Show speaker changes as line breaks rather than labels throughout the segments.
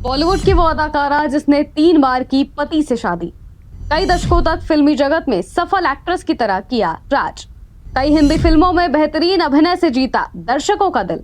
बॉलीवुड की वो अदाकारा जिसने 3 बार की पति से शादी, कई दशकों तक फिल्मी जगत में सफल एक्ट्रेस की तरह किया राज, कई हिंदी फिल्मों में बेहतरीन अभिनय से जीता दर्शकों का दिल,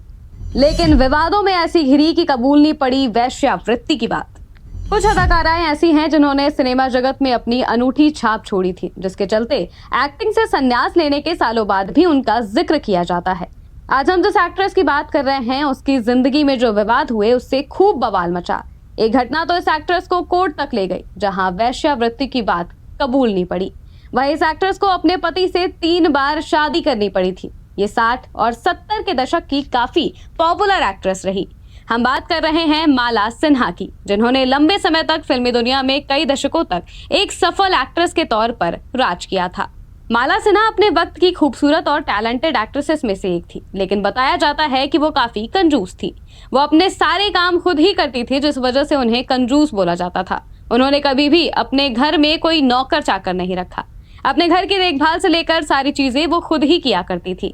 लेकिन विवादों में ऐसी घिरी कि कबूलनी पड़ी वेश्यावृत्ति की बात। कुछ अदाकाराएं ऐसी हैं जिन्होंने सिनेमा जगत में अपनी अनूठी छाप छोड़ी थी, जिसके चलते एक्टिंग से संन्यास लेने के सालों बाद भी उनका जिक्र किया जाता है। आज हम जिस एक्ट्रेस की बात कर रहे हैं, उसकी जिंदगी में जो विवाद हुए उससे खूब बवाल मचा। एक घटना तो इस एक्ट्रेस को कोर्ट तक ले गई, जहां वेश्यावृत्ति की बात कबूलनी पड़ी। वहीं इस एक्ट्रेस को अपने पति से 3 बार शादी करनी पड़ी थी। ये 60 और 70 के दशक की काफी पॉपुलर एक्ट्रेस रही। हम बात कर रहे हैं माला सिन्हा की, जिन्होंने लंबे समय तक फिल्मी दुनिया में कई दशकों तक एक सफल एक्ट्रेस के तौर पर राज किया था। माला सिन्हा अपने वक्त की खूबसूरत और टैलेंटेड एक्ट्रेसेस में से एक थी, लेकिन बताया जाता है कि वो काफी कंजूस थी। वो अपने सारे काम खुद ही करती थी, जिस वजह से उन्हें कंजूस बोला जाता था। उन्होंने कभी भी अपने घर में कोई नौकर चाकर नहीं रखा। अपने घर की देखभाल से लेकर सारी चीजें वो खुद ही किया करती थी।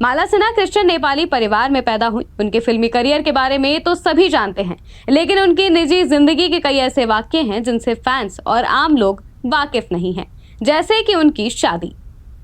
माला सिन्हा क्रिश्चियन नेपाली परिवार में पैदा हुई। उनके फिल्मी करियर के बारे में तो सभी जानते हैं, लेकिन उनकी निजी जिंदगी के कई ऐसे वाक्य हैं जिनसे फैंस और आम लोग वाकिफ नहीं हैं, जैसे कि उनकी शादी।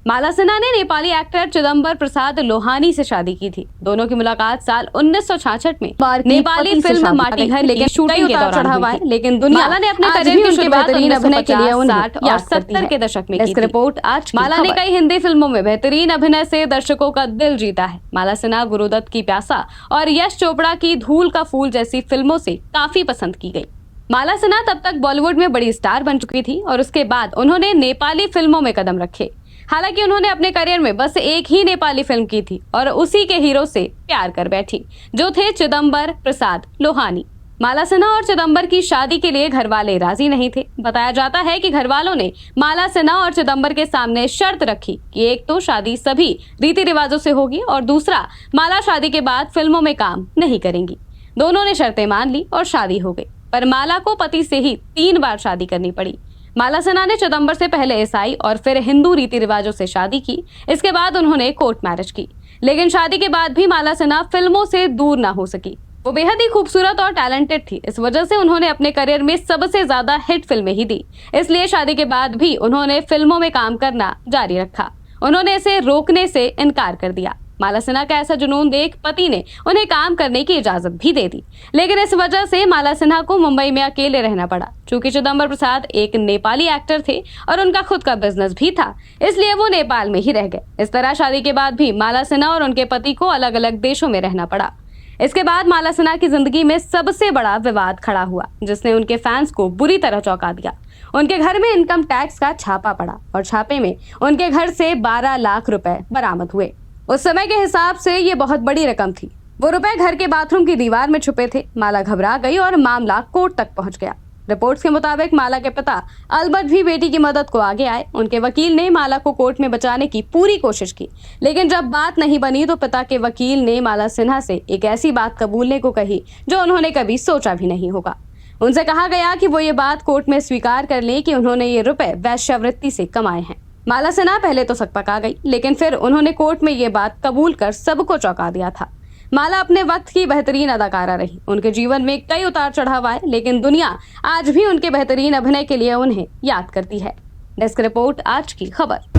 माला सिन्हा ने नेपाली एक्टर चिदंबर प्रसाद लोहानी से शादी की थी। दोनों की मुलाकात साल 1966 में नेपाली फिल्म माटी घर लेकिन शूटिंग के दौरान हुई थी। लेकिन माला ने अपने करियर की शुरुआत बेहतरीन अभिनय के लिए 60 और 70 के दशक में की थी। रिपोर्ट आज माला ने कई हिंदी फिल्मों में बेहतरीन अभिनय से दर्शकों का दिल जीता है। माला सिन्हा गुरुदत्त की प्यासा और यश चोपड़ा की धूल का फूल जैसी फिल्मों से काफी पसंद की गई। माला सिन्हा तब तक बॉलीवुड में बड़ी स्टार बन चुकी थी और उसके बाद उन्होंने नेपाली फिल्मों में कदम रखे। हालांकि उन्होंने अपने करियर में बस एक ही नेपाली फिल्म की थी और उसी के हीरो से प्यार कर बैठी, जो थे चिदंबर प्रसाद लोहानी। माला सिन्हा और चिदंबर की शादी के लिए घर वाले राजी नहीं थे। बताया जाता है कि घर वालों ने माला सिन्हा और चिदंबर के सामने शर्त रखी कि एक तो शादी सभी रीति रिवाजों से होगी और दूसरा, माला शादी के बाद फिल्मों में काम नहीं करेंगी। दोनों ने शर्तें मान ली और शादी हो गई, पर माला को पति से ही 3 बार शादी करनी पड़ी। माला सिन्हा ने चिदंबर से पहले ईसाई और फिर हिंदू रीति रिवाजों से शादी की। इसके बाद उन्होंने कोर्ट मैरिज की, लेकिन शादी के बाद भी माला सिन्हा फिल्मों से दूर ना हो सकी। वो बेहद ही खूबसूरत और टैलेंटेड थी। इस वजह से उन्होंने अपने करियर में सबसे ज्यादा हिट फिल्में ही दी। इसलिए शादी के बाद भी उन्होंने फिल्मों में काम करना जारी रखा। उन्होंने इसे रोकने से इनकार कर दिया। माला सिन्हा का ऐसा जुनून देख पति ने उन्हें काम करने की इजाजत भी दे दी, लेकिन इस वजह से माला सिन्हा को मुंबई में अकेले रहना पड़ा। चूंकि चिदंबर प्रसाद एक नेपाली एक्टर थे और उनका खुद का बिजनेस भी था, इसलिए वो नेपाल में ही रह गए। इस तरह शादी के बाद भी माला सिन्हा और उनके पति को अलग अलग देशों में रहना पड़ा। इसके बाद माला सिन्हा की जिंदगी में सबसे बड़ा विवाद खड़ा हुआ, जिसने उनके फैंस को बुरी तरह चौंका दिया। उनके घर में इनकम टैक्स का छापा पड़ा और छापे में उनके घर से 12 लाख रुपए बरामद हुए। उस समय के हिसाब से ये बहुत बड़ी रकम थी। वो रुपए घर के बाथरूम की दीवार में छुपे थे। माला घबरा गई और मामला कोर्ट तक पहुंच गया। रिपोर्ट्स के मुताबिक माला के पिता अल्बर्ट भी बेटी की मदद को आगे आए। उनके वकील ने माला को कोर्ट में बचाने की पूरी कोशिश की, लेकिन जब बात नहीं बनी तो पिता के वकील ने माला सिन्हा से एक ऐसी बात कबूलने को कही जो उन्होंने कभी सोचा भी नहीं होगा। उनसे कहा गया कि वो ये बात कोर्ट में स्वीकार कर लें कि उन्होंने ये रुपए वेश्यावृत्ति से कमाए हैं। माला सिन्हा पहले तो सकपका गई, लेकिन फिर उन्होंने कोर्ट में ये बात कबूल कर सबको चौंका दिया था। माला अपने वक्त की बेहतरीन अदाकारा रही। उनके जीवन में कई उतार चढ़ाव आए, लेकिन दुनिया आज भी उनके बेहतरीन अभिनय के लिए उन्हें याद करती है। डेस्क रिपोर्ट, आज की खबर।